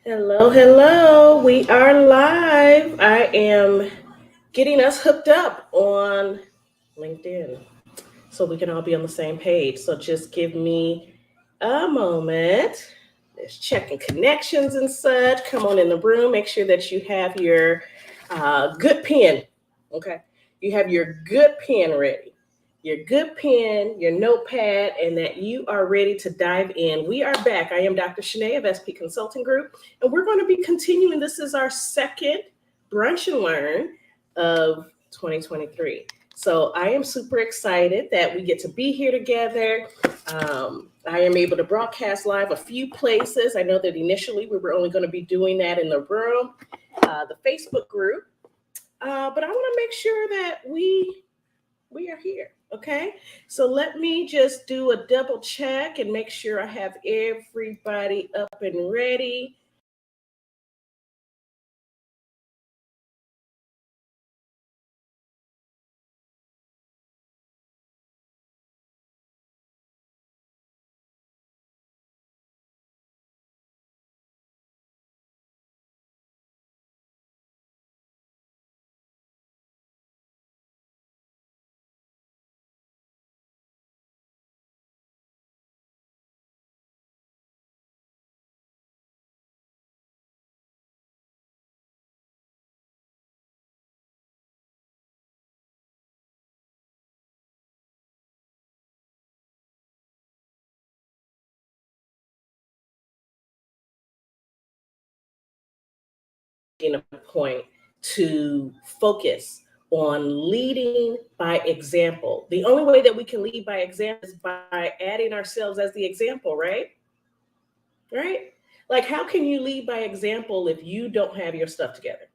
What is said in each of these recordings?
Hello, hello. We are live. I am getting us hooked up on LinkedIn so we can all be on the same page. So just give me a moment. Just checking connections and such. Come on in the room. Make sure that you have your good pen. Okay. You have your good pen ready, your good pen, your notepad, and that you are ready to dive in. We are back. I am Dr. Shanae of SP Consulting Group, and we're going to be continuing. This is our second Brunch and Learn of 2023. So I am super excited that we get to be here together. I am able to broadcast live a few places. I know that initially we were only going to be doing that in the room, the Facebook group, but I want to make sure that we are here. Okay, so let me just do a double check and make sure I have everybody up and ready. In a point to focus on leading by example. The only way that we can lead by example is by adding ourselves as the example, right? Right? Like, how can you lead by example if you don't have your stuff together?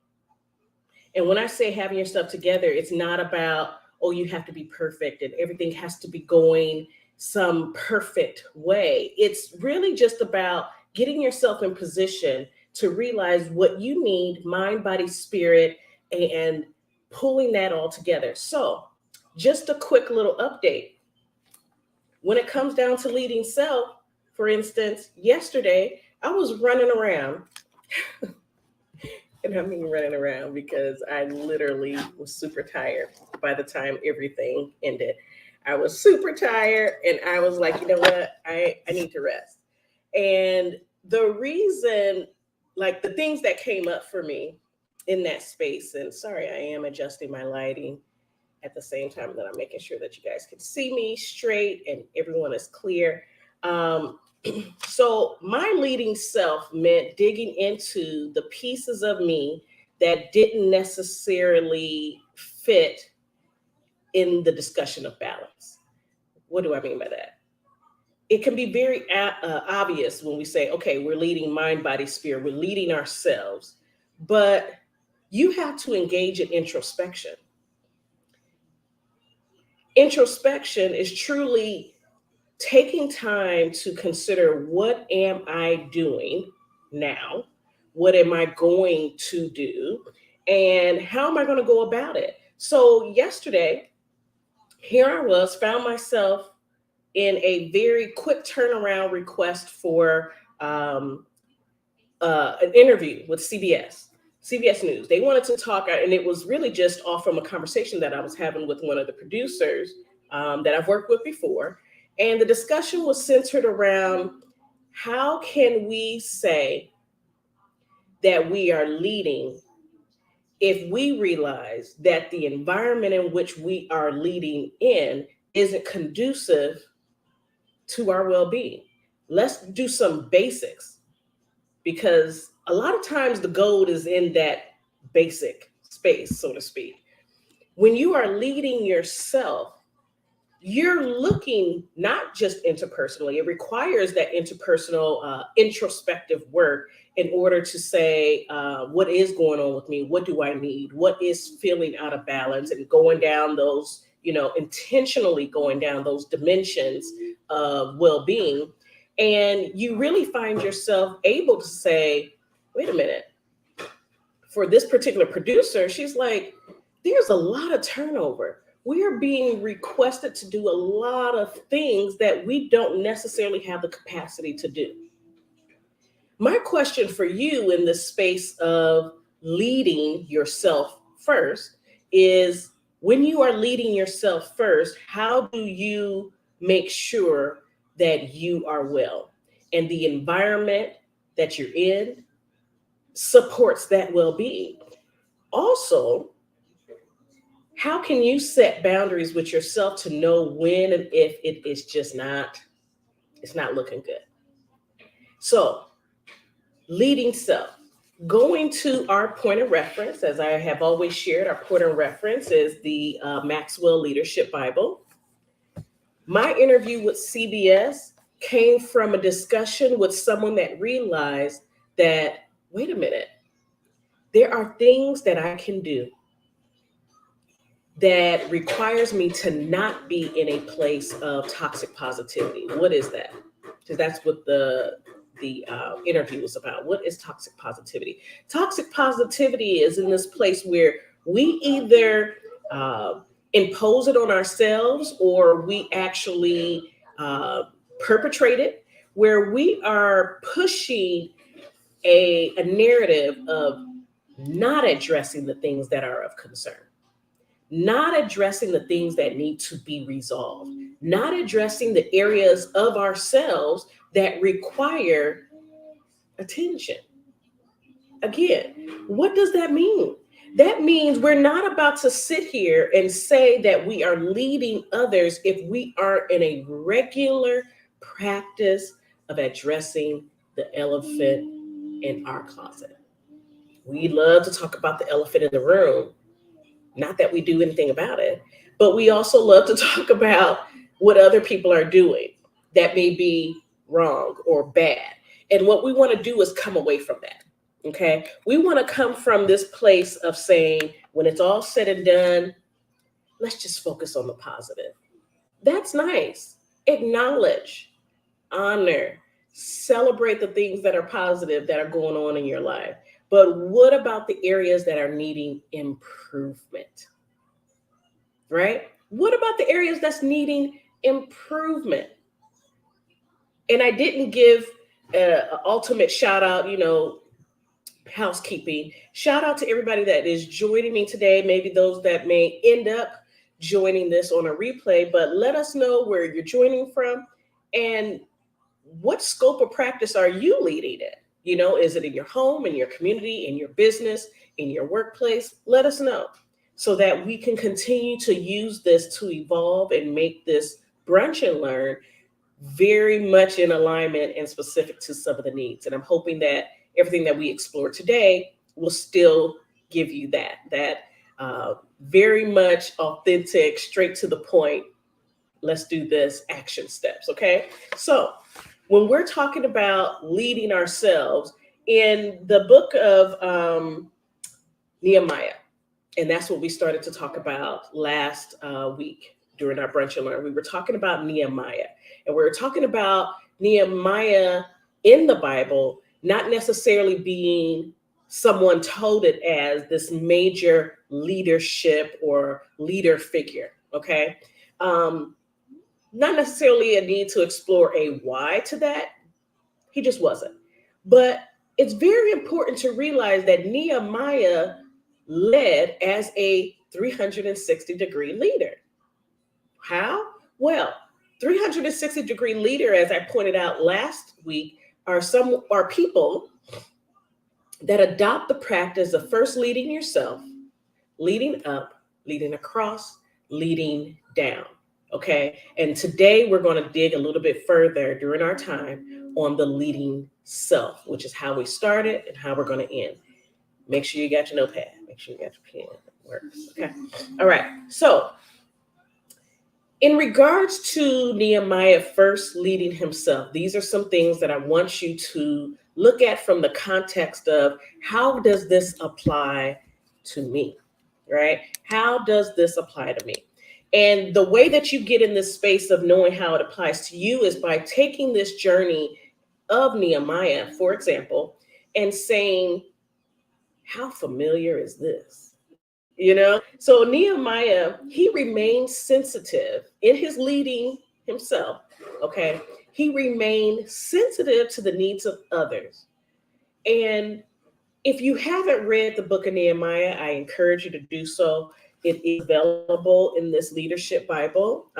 And when I say having your stuff together, it's not about, oh, you have to be perfect and everything has to be going some perfect way. It's really just about getting yourself in position to realize what you need, mind, body, spirit, and pulling that all together. So, just a quick little update. When it comes down to leading self, for instance, yesterday I was running around. And I mean running around because I literally was super tired by the time everything ended. I was super tired and I was like, you know what? I need to rest. And the reason, like the things that came up for me in that space, and sorry, I am adjusting my lighting at the same time that I'm making sure that you guys can see me straight and everyone is clear. Um, so my leading self meant digging into the pieces of me that didn't necessarily fit in the discussion of balance. What do I mean by that? It can be very obvious when we say, okay, we're leading mind, body, spirit, we're leading ourselves, but you have to engage in introspection. Introspection is truly taking time to consider, what am I doing now? What am I going to do? And how am I going to go about it? So, yesterday, here I was, found myself in a very quick turnaround request for an interview with CBS News. They wanted to talk, and it was really just off from a conversation that I was having with one of the producers that I've worked with before. And the discussion was centered around, how can we say that we are leading if we realize that the environment in which we are leading in isn't conducive to our well being? Let's do some basics, because a lot of times the gold is in that basic space, so to speak. When you are leading yourself, you're looking not just interpersonally. It requires that interpersonal, introspective work in order to say, what is going on with me? What do I need? What is feeling out of balance? And going down those, intentionally going down those dimensions of well being. And you really find yourself able to say, wait a minute, for this particular producer, she's like, there's a lot of turnover. We are being requested to do a lot of things that we don't necessarily have the capacity to do. My question for you in the space of leading yourself first is, when you are leading yourself first, how do you make sure that you are well and the environment that you're in supports that well-being? Also, how can you set boundaries with yourself to know when and if it is just not, it's not looking good? So, leading self. Going to our point of reference, as I have always shared, our point of reference is the Maxwell Leadership Bible. My interview with CBS came from a discussion with someone that realized that, wait a minute, there are things that I can do that requires me to not be in a place of toxic positivity. What is that? Because that's what the interview was about. What is toxic positivity? Toxic positivity is in this place where we either uh, impose it on ourselves, or we actually perpetrate it, where we are pushing a narrative of not addressing the things that are of concern, not addressing the things that need to be resolved, not addressing the areas of ourselves that require attention. Again, what does that mean? That means we're not about to sit here and say that we are leading others if we aren't in a regular practice of addressing the elephant in our closet. We love to talk about the elephant in the room. Not that we do anything about it, but we also love to talk about what other people are doing that may be wrong or bad. And what we want to do is come away from that. Okay. We want to come from this place of saying, when it's all said and done, let's just focus on the positive. That's nice. Acknowledge, honor, celebrate the things that are positive that are going on in your life. But what about the areas that are needing improvement? Right? What about the areas that's needing improvement? And I didn't give an ultimate shout out, housekeeping. Shout out to everybody that is joining me today, maybe those that may end up joining this on a replay, but let us know where you're joining from and what scope of practice are you leading in? Is it in your home, in your community, in your business, in your workplace? Let us know so that we can continue to use this to evolve and make this brunch and learn very much in alignment and specific to some of the needs. And I'm hoping that everything that we explore today will still give you that very much authentic, straight to the point. Let's do this action steps. Okay. So when we're talking about leading ourselves, in the book of Nehemiah, and that's what we started to talk about last week during our brunch and learn. We were talking about Nehemiah, and we were talking about Nehemiah in the Bible, not necessarily being someone touted as this major leadership or leader figure. Okay. Not necessarily a need to explore a why to that. He just wasn't. But it's very important to realize that Nehemiah led as a 360-degree leader. How? Well, 360-degree leader, as I pointed out last week, are people that adopt the practice of first leading yourself, leading up, leading across, leading down. Okay. And today we're going to dig a little bit further during our time on the leading self, which is how we started and how we're going to end. Make sure you got your notepad. Make sure you got your pen. It works. Okay. All right. So in regards to Nehemiah first leading himself, these are some things that I want you to look at from the context of, how does this apply to me? Right? How does this apply to me? And the way that you get in this space of knowing how it applies to you is by taking this journey of Nehemiah, for example, and saying, how familiar is this? So Nehemiah, he remained sensitive in his leading himself. Okay. He remained sensitive to the needs of others, And if you haven't read the book of Nehemiah, I encourage you to do so. It is available in this leadership Bible.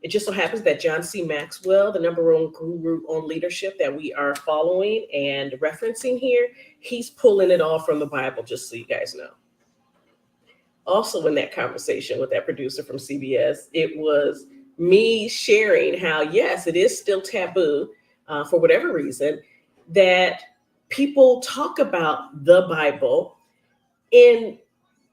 It just so happens that John C. Maxwell, the number one guru on leadership that we are following and referencing here, he's pulling it all from the Bible, just so you guys know. Also, in that conversation with that producer from CBS, it was me sharing how, yes, it is still taboo for whatever reason, that people talk about the Bible in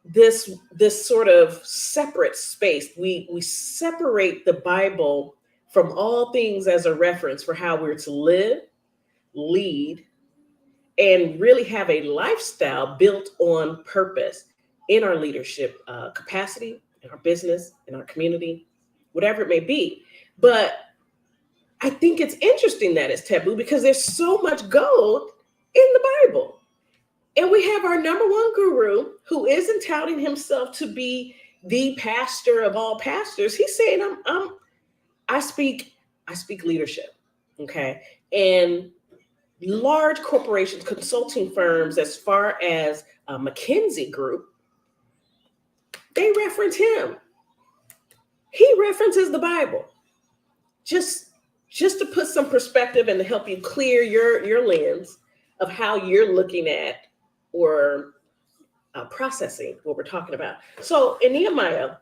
this sort of separate space. We separate the Bible from all things as a reference for how we're to live, lead, and really have a lifestyle built on purpose in our leadership capacity, in our business, in our community, whatever it may be. But I think it's interesting that it's taboo because there's so much gold in the Bible. And we have our number one guru who isn't touting himself to be the pastor of all pastors. He's saying, I speak leadership, okay? And large corporations, consulting firms, as far as McKinsey Group, they reference him. He references the Bible. Just to put some perspective and to help you clear your lens of how you're looking at or processing what we're talking about. So in Nehemiah,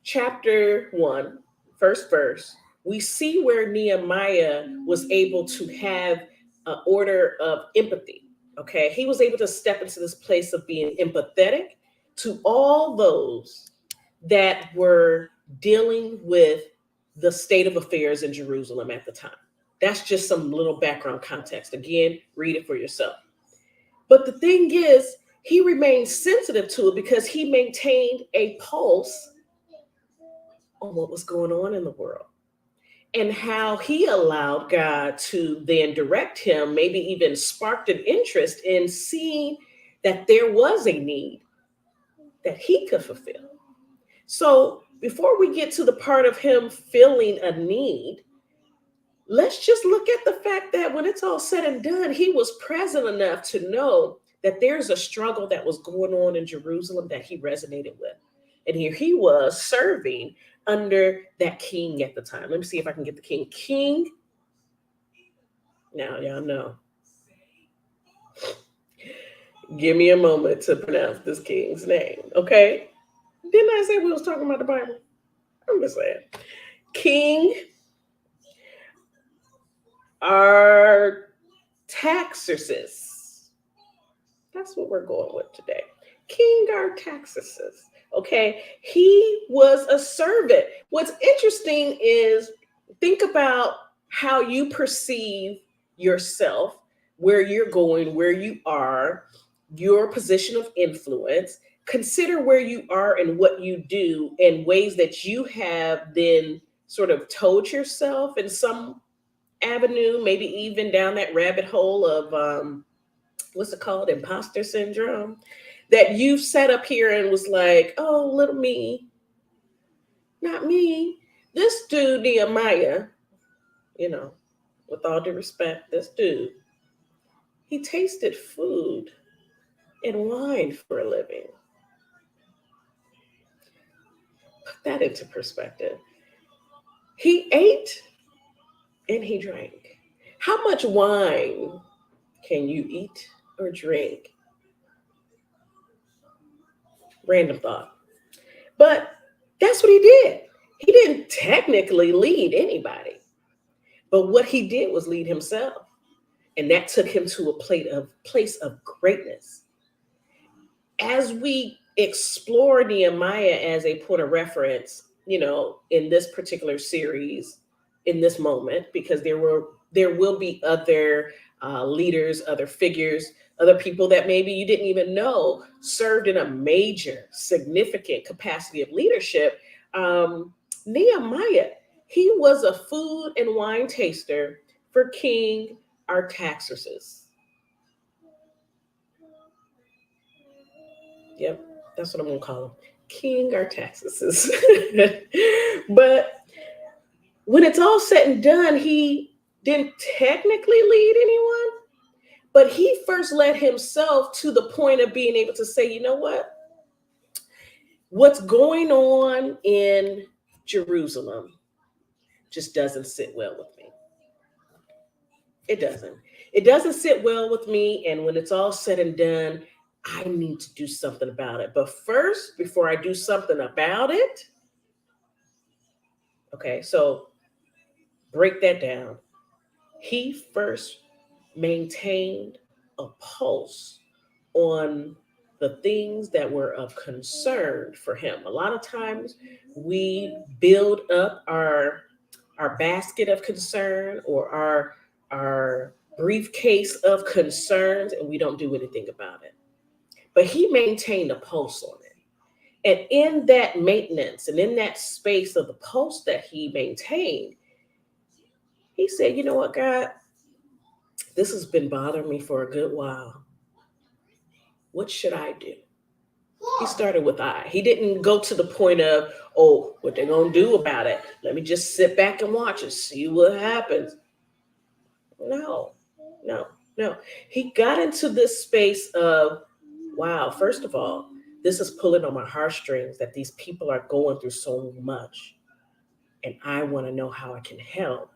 chapter 1, first verse, we see where Nehemiah was able to have an order of empathy. Okay, he was able to step into this place of being empathetic to all those that were dealing with the state of affairs in Jerusalem at the time. That's just some little background context. Again, read it for yourself. But the thing is, he remained sensitive to it because he maintained a pulse on what was going on in the world and how he allowed God to then direct him, maybe even sparked an interest in seeing that there was a need that he could fulfill. So before we get to the part of him feeling a need, let's just look at the fact that when it's all said and done, he was present enough to know that there's a struggle that was going on in Jerusalem that he resonated with. And here he was serving under that king at the time. Let me see if I can get the king. King, now y'all know. Give me a moment to pronounce this king's name, okay? Didn't I say we was talking about the Bible? I'm just saying. King Artaxerxes. That's what we're going with today. King Artaxerxes. Okay, he was a servant. What's interesting is think about how you perceive yourself, where you're going, where you are, your position of influence. Consider where you are and what you do and ways that you have then sort of told yourself in some avenue, maybe even down that rabbit hole of what's it called? Imposter syndrome, that you've sat up here and was like, oh, little me, not me. This dude, Nehemiah, with all due respect, this dude, he tasted food and wine for a living. Put that into perspective. He ate and he drank. How much wine can you eat or drink? Random thought. But that's what he did. He didn't technically lead anybody. But what he did was lead himself. And that took him to a place of greatness. As we explore Nehemiah as a point of reference, in this particular series, in this moment, because there will be other leaders, other figures, other people that maybe you didn't even know served in a major, significant capacity of leadership. Nehemiah, he was a food and wine taster for King Artaxerxes. Yep, that's what I'm going to call him. King Artaxerxes. But when it's all said and done, he didn't technically lead anyone, But he first led himself to the point of being able to say, you know what? What's going on in Jerusalem just doesn't sit well with me. It doesn't. It doesn't sit well with me. And when it's all said and done, I need to do something about it. But first, before I do something about it, okay, so break that down. He first maintained a pulse on the things that were of concern for him. A lot of times we build up our basket of concern or our briefcase of concerns and we don't do anything about it. But he maintained a pulse on it. And in that maintenance and in that space of the pulse that he maintained, he said, you know what, God, this has been bothering me for a good while. What should I do? He started with I. He didn't go to the point of, oh, what they're going to do about it. Let me just sit back and watch and see what happens. No, no, no. He got into this space of, wow, first of all, this is pulling on my heartstrings that these people are going through so much. And I want to know how I can help.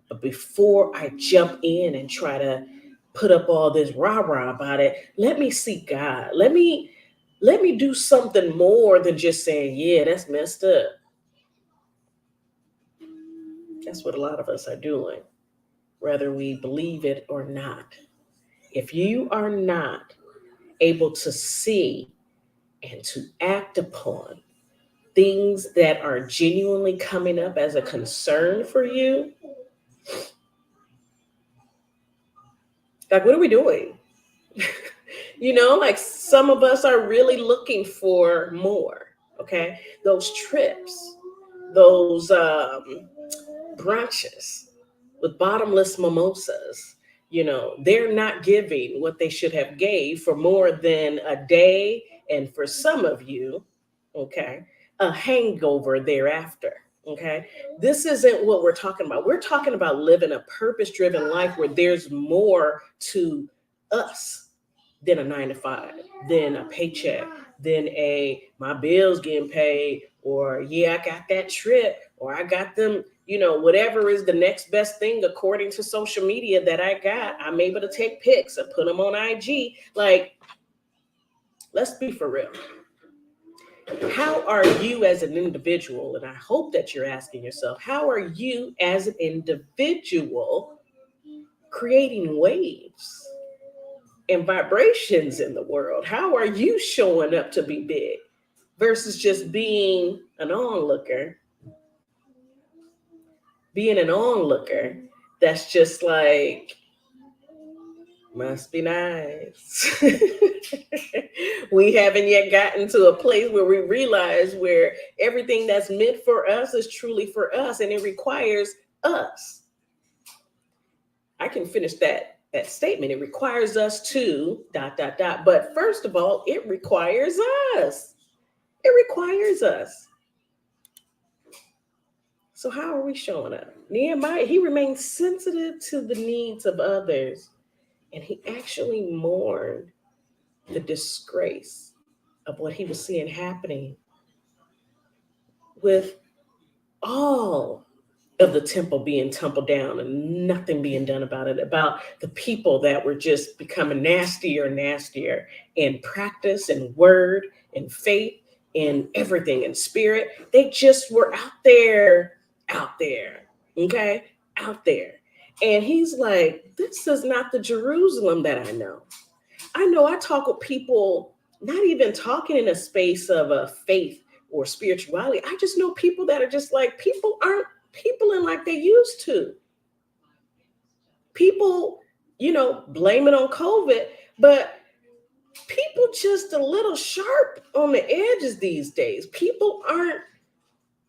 But before I jump in and try to put up all this rah-rah about it, let me seek God. Let me do something more than just saying, yeah, that's messed up. That's what a lot of us are doing, whether we believe it or not. If you are not able to see and to act upon things that are genuinely coming up as a concern for you, like, what are we doing? Like some of us are really looking for more. Okay. Those trips, those brunches with bottomless mimosas, they're not giving what they should have gave for more than a day. And for some of you, okay, a hangover thereafter. Okay. This isn't what we're talking about. We're talking about living a purpose-driven life where there's more to us than a 9 to 5, than a paycheck, than my bills getting paid, or yeah, I got that trip, or I got them, whatever is the next best thing according to social media that I got. I'm able to take pics and put them on IG. Like, let's be for real. How are you as an individual? And I hope that you're asking yourself, how are you as an individual creating waves and vibrations in the world? How are you showing up to be big versus just being an onlooker? Being an onlooker that's just like, must be nice. We haven't yet gotten to a place where we realize where everything that's meant for us is truly for us, and it requires us. I can finish that statement. It requires us to ... But first of all, it requires us. It requires us. So how are we showing up? Nehemiah, he remained sensitive to the needs of others, and he actually mourned the disgrace of what he was seeing happening with all of the temple being tumbled down and nothing being done about it, about the people that were just becoming nastier and nastier in practice and word and faith and everything in spirit. They just were out there, okay, out there. And he's like, this is not the Jerusalem that I know. I talk with people, not even talking in a space of a faith or spirituality. I just know people that are just like, people aren't peopling like they used to. People, blame it on COVID, but people just a little sharp on the edges these days. People aren't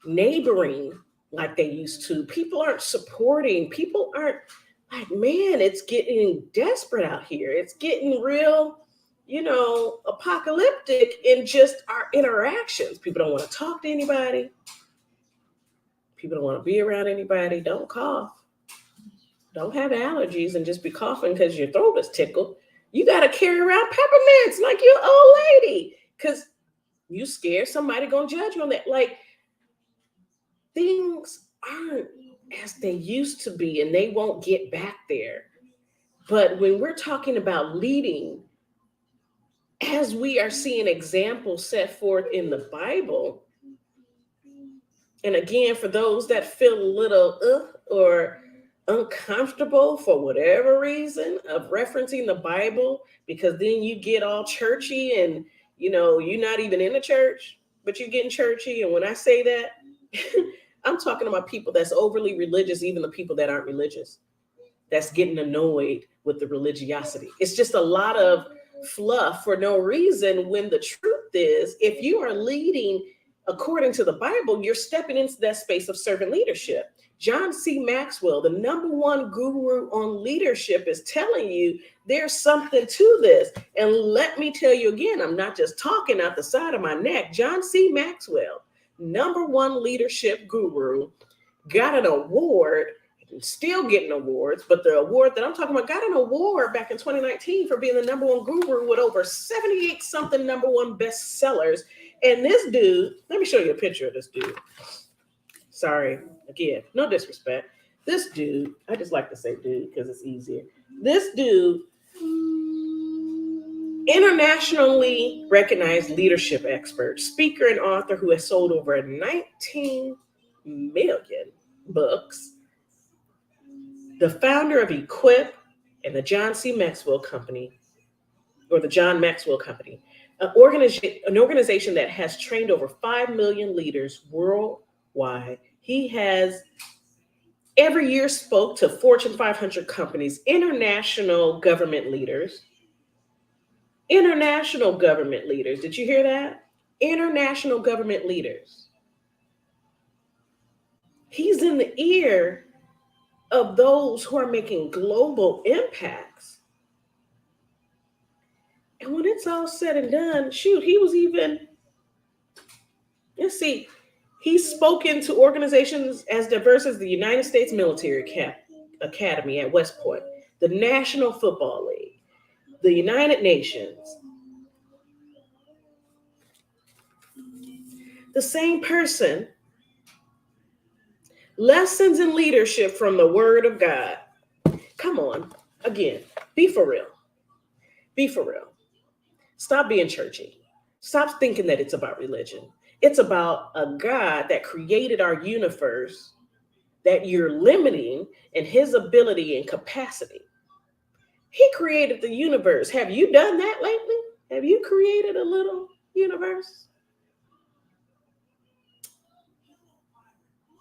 neighboring like they used to. People aren't supporting. People aren't like, man, it's getting desperate out here. It's getting real, apocalyptic in just our interactions. People don't want to talk to anybody. People don't want to be around anybody. Don't cough. Don't have allergies and just be coughing because your throat is tickled. You got to carry around peppermints like you're an old lady because you scared somebody going to judge you on that. Like, things aren't as they used to be and they won't get back there. But when we're talking about leading, as we are seeing examples set forth in the Bible, and again, for those that feel a little or uncomfortable for whatever reason of referencing the Bible, because then you get all churchy and you're not even in the church, but you're getting churchy. And when I say that, I'm talking about people that's overly religious, even the people that aren't religious, that's getting annoyed with the religiosity. It's just a lot of fluff for no reason, when the truth is, if you are leading according to the Bible, you're stepping into that space of servant leadership. John C. Maxwell, the number one guru on leadership, is telling you there's something to this. And let me tell you again, I'm not just talking out the side of my neck. John C. Maxwell, number one leadership guru, got an award, still getting awards, but the award that I'm talking about got an award back in 2019 for being the number one guru with over 78 something number one bestsellers. And this dude, let me show you a picture of this dude. Sorry, again, no disrespect. This dude, I just like to say dude because it's easier. This dude, internationally recognized leadership expert, speaker, and author who has sold over 19 million books, the founder of Equip and the John C. Maxwell Company, or the John Maxwell Company, an organization that has trained over 5 million leaders worldwide. He has every year spoke to Fortune 500 companies, international government leaders. International government leaders. Did you hear that? International government leaders. He's in the ear of those who are making global impacts. And when it's all said and done, shoot, he was even, let's see, he's spoken to organizations as diverse as the United States Military Academy at West Point, the National Football League, the United Nations. The same person, lessons in leadership from the Word of God. Come on, again, be for real. Be for real. Stop being churchy. Stop thinking that it's about religion. It's about a God that created our universe that you're limiting in his ability and capacity. He created the universe. Have you done that lately? Have you created a little universe?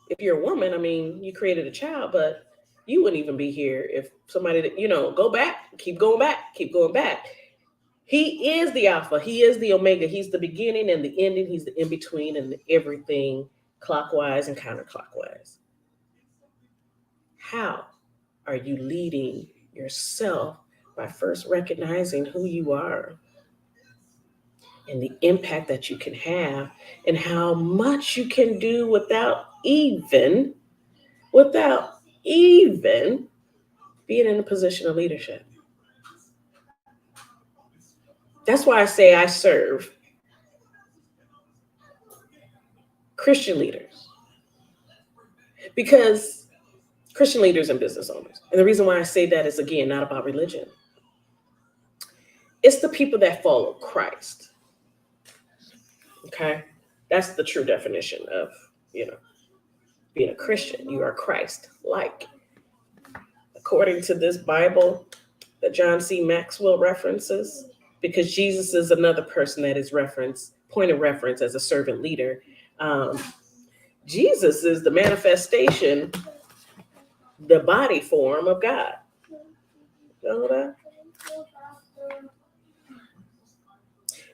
If you're a woman, I mean, you created a child, but you wouldn't even be here if somebody, go back, keep going back, keep going back. He is the Alpha. He is the Omega. He's the beginning and the ending. He's the in-between and everything clockwise and counterclockwise. How are you leading yourself? By first recognizing who you are and the impact that you can have and how much you can do without even being in a position of leadership. That's why I say I serve Christian leaders, because Christian leaders and business owners. And the reason why I say that is, again, not about religion. It's the people that follow Christ. Okay? That's the true definition of, being a Christian. You are Christ-like. According to this Bible that John C. Maxwell references, because Jesus is another person that is point of reference as a servant leader. Jesus is the manifestation, the body form of God. You know that?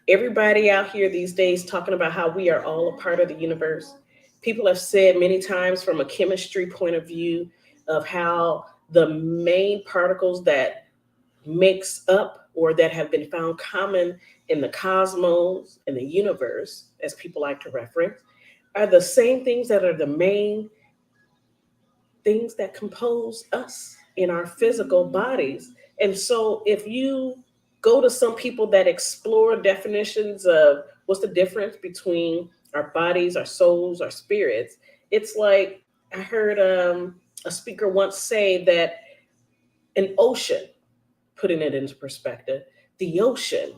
Everybody out here these days talking about how we are all a part of the universe. People have said many times from a chemistry point of view of how the main particles that makes up or that have been found common in the cosmos and the universe, as people like to reference, are the same things that are the main things that compose us in our physical bodies. And so if you go to some people that explore definitions of what's the difference between our bodies, our souls, our spirits, it's like I heard a speaker once say that an ocean, putting it into perspective, the ocean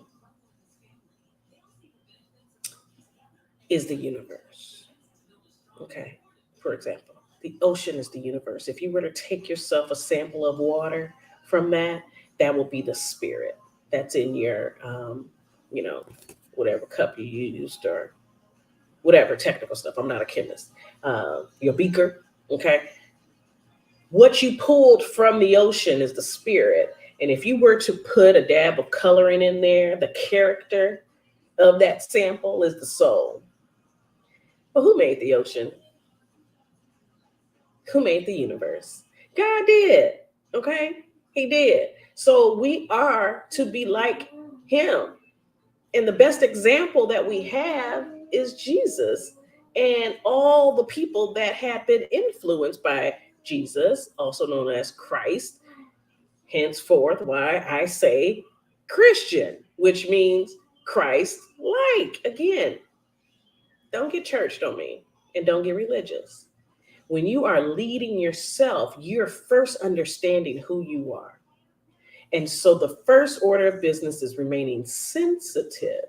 is the universe. Okay, for example, the ocean is the universe. If you were to take yourself a sample of water from that, that will be the spirit that's in your, you know, whatever cup you used or whatever technical stuff. I'm not a chemist. Your beaker, okay? What you pulled from the ocean is the spirit. And if you were to put a dab of coloring in there, the character of that sample is the soul. But who made the ocean? Who made the universe? God did. Okay? He did. So we are to be like him. And the best example that we have is Jesus and all the people that have been influenced by Jesus, also known as Christ. Henceforth, why I say Christian, which means Christ like. Again, don't get churched on me and don't get religious. When you are leading yourself, you're first understanding who you are. And so the first order of business is remaining sensitive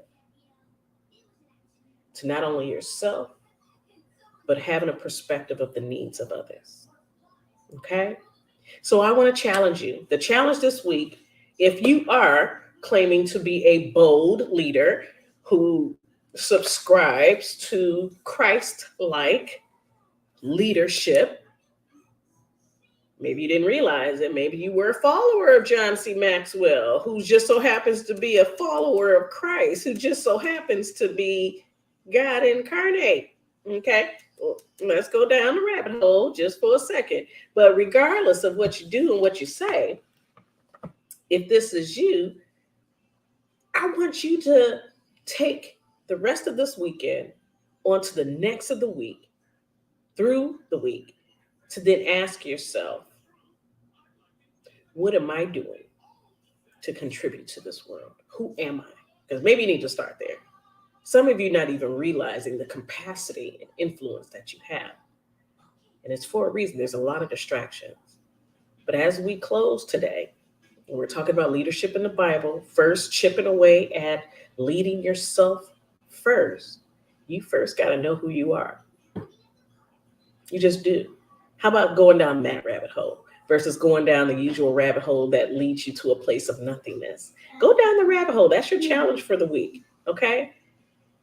to not only yourself, but having a perspective of the needs of others. Okay? So I want to challenge you. The challenge this week, if you are claiming to be a bold leader who subscribes to Christ-like leadership, maybe you didn't realize it. Maybe you were a follower of John C. Maxwell, who just so happens to be a follower of Christ, who just so happens to be God incarnate. Okay, well, let's go down the rabbit hole just for a second. But regardless of what you do and what you say, if this is you, I want you to take the rest of this weekend onto the next of the week, through the week, to then ask yourself, what am I doing to contribute to this world? Who am I? Because maybe you need to start there. Some of you not even realizing the capacity and influence that you have. And it's for a reason. There's a lot of distractions. But as we close today, and we're talking about leadership in the Bible, first chipping away at leading yourself first, you first got to know who you are. You just do. How about going down that rabbit hole versus going down the usual rabbit hole that leads you to a place of nothingness? Go down the rabbit hole. That's your challenge for the week. Okay?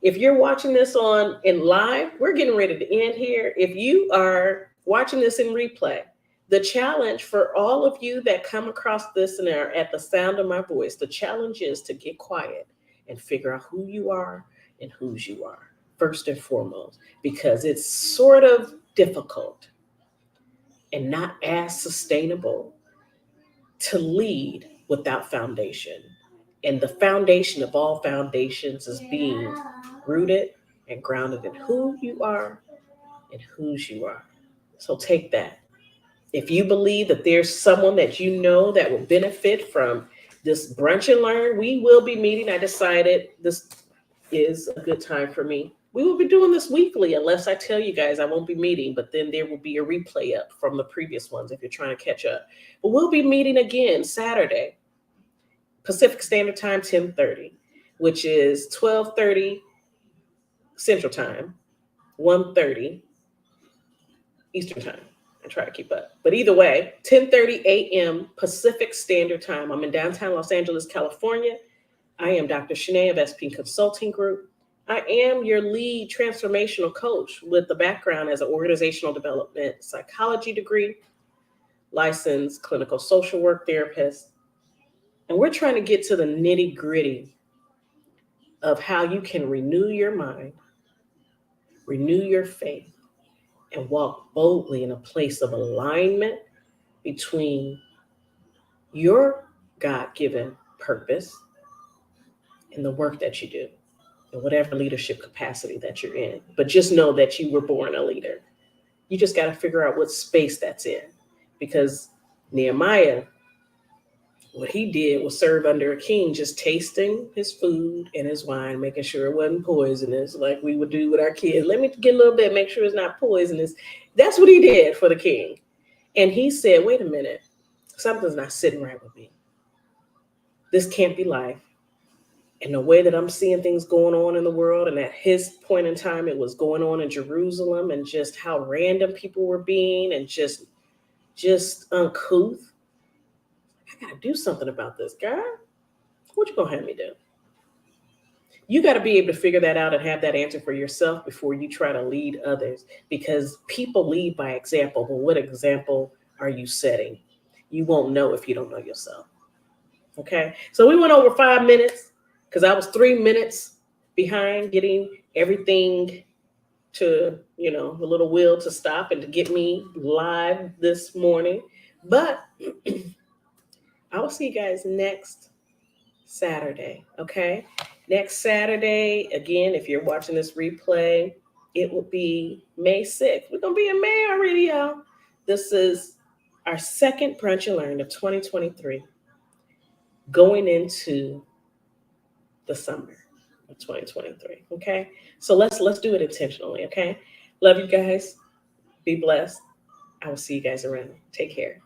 If you're watching this in live, we're getting ready to end here. If you are watching this in replay, the challenge for all of you that come across this and are at the sound of my voice, the challenge is to get quiet and figure out who you are and whose you are, first and foremost, because it's sort of difficult and not as sustainable to lead without foundation. And the foundation of all foundations is being rooted and grounded in who you are and whose you are. So take that. If you believe that there's someone that you know that will benefit from this brunch and learn, we will be meeting. I decided this is a good time for me. We will be doing this weekly unless I tell you guys I won't be meeting, but then there will be a replay up from the previous ones if you're trying to catch up. But we'll be meeting again Saturday, Pacific Standard Time, 10:30, which is 12:30 Central Time, 1:30 Eastern Time. I try to keep up. But either way, 10:30 a.m. Pacific Standard Time. I'm in downtown Los Angeles, California. I am Dr. Shanae of SP Consulting Group. I am your lead transformational coach with the background as an organizational development psychology degree, licensed clinical social work therapist. And we're trying to get to the nitty gritty of how you can renew your mind, renew your faith, and walk boldly in a place of alignment between your God-given purpose and the work that you do, in whatever leadership capacity that you're in. But just know that you were born a leader. You just got to figure out what space that's in, because Nehemiah, what he did was serve under a king, just tasting his food and his wine, making sure it wasn't poisonous, like we would do with our kids. Let me get a little bit, make sure it's not poisonous. That's what he did for the king. And he said, wait a minute, something's not sitting right with me. This can't be life. And the way that I'm seeing things going on in the world, and at his point in time, it was going on in Jerusalem, and just how random people were being, and just uncouth. I gotta do something about this, God. What you gonna have me do? You got to be able to figure that out and have that answer for yourself before you try to lead others, because people lead by example. But what example are you setting? You won't know if you don't know yourself. Okay. So we went over 5 minutes because I was 3 minutes behind getting everything to, the little wheel to stop and to get me live this morning. But I will see you guys next Saturday. Okay. Next Saturday, again, if you're watching this replay, it will be May 6th. We're going to be in May already, y'all. This is our second Brunch and Learn of 2023, going into the summer of 2023. Okay. So let's do it intentionally. Okay. Love you guys. Be blessed. I will see you guys around. Take care.